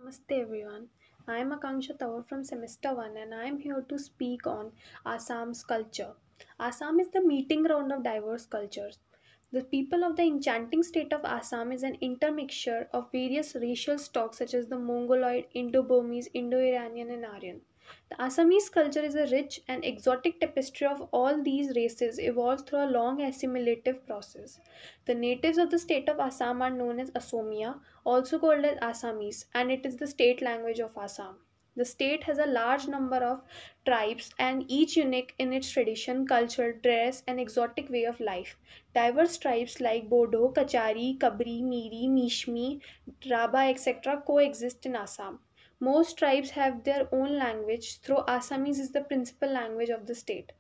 Namaste everyone. I am Akanksha Tawar from semester 1 and I am here to speak on Assam's culture. Assam is the meeting ground of diverse cultures. The people of the enchanting state of Assam is an intermixture of various racial stocks such as the Mongoloid, Indo-Burmese, Indo-Iranian and Aryan. The Assamese culture is a rich and exotic tapestry of all these races evolved through a long assimilative process. The natives of the state of Assam are known as Asomia, also called as Assamese, and it is the state language of Assam. The state has a large number of tribes and each unique in its tradition, culture, dress, and exotic way of life. Diverse tribes like Bodo, Kachari, Kabri, Miri, Mishmi, Raba, etc. coexist in Assam. Most tribes have their own language, though Assamese is the principal language of the state.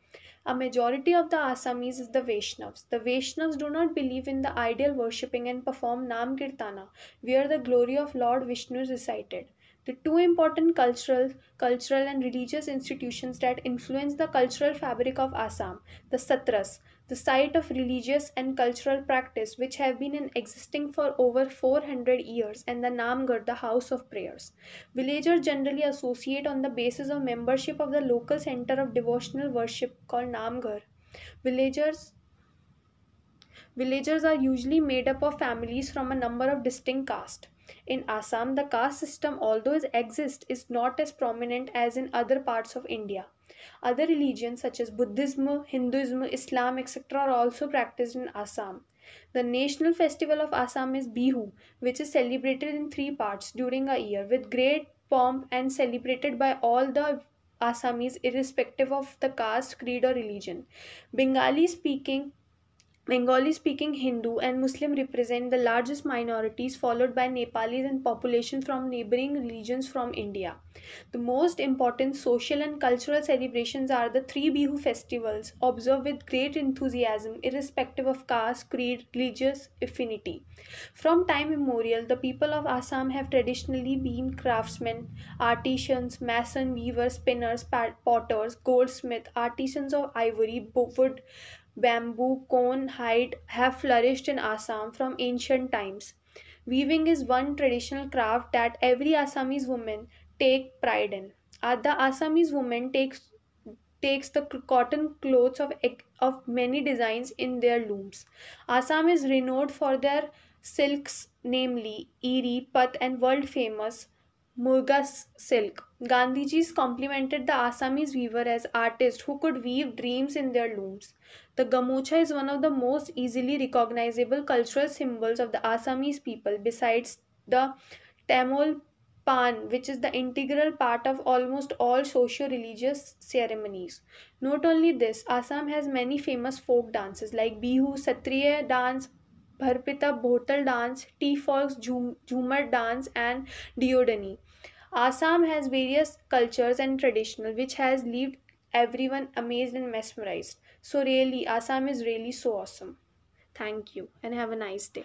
A majority of the Assamese is the Vaishnavas. The Vaishnavas do not believe in the ideal worshipping and perform Nam Kirtana, where the glory of Lord Vishnu is recited. The two important cultural and religious institutions that influence the cultural fabric of Assam, the Satras, the site of religious and cultural practice which have been in existing for over 400 years, and the Namgarh, the house of prayers. Villagers generally associate on the basis of membership of the local center of devotional worship called Namgarh. Villagers Villagers are usually made up of families from a number of distinct castes. In Assam, the caste system, although it exists, is not as prominent as in other parts of India. Other religions such as Buddhism, Hinduism, Islam, etc., are also practiced in Assam. The national festival of Assam is Bihu, which is celebrated in three parts during a year with great pomp and celebrated by all the Assamese irrespective of the caste, creed, or religion. Bengali speaking Bengali speaking Hindu and Muslim represent the largest minorities, followed by Nepalis and population from neighboring regions from India. The most important social and cultural celebrations are the three Bihu festivals, observed with great enthusiasm, irrespective of caste, creed, religious affinity. From time immemorial, the people of Assam have traditionally been craftsmen, artisans, mason, weavers, spinners, potters, goldsmiths, artisans of ivory, wood, bamboo, cone, hide have flourished in Assam from ancient times. Weaving is one traditional craft that every Assamese woman take pride in. The Assamese woman takes the cotton clothes of many designs in their looms. Assam is renowned for their silks, namely Eri, Pat, and world famous Murga silk. Gandhijis complimented the Assamese weaver as artists who could weave dreams in their looms. The gamucha is one of the most easily recognizable cultural symbols of the Assamese people, besides the Tamil Pan, which is the integral part of almost all socio religious ceremonies. Not only this, Assam has many famous folk dances like Bihu, Satriya dance, Bharpita, Bhotal dance, tea folks, Jhumar dance, and Diodani. Assam has various cultures and traditional which has left everyone amazed and mesmerized. So really, Assam is really so awesome. Thank you and have a nice day.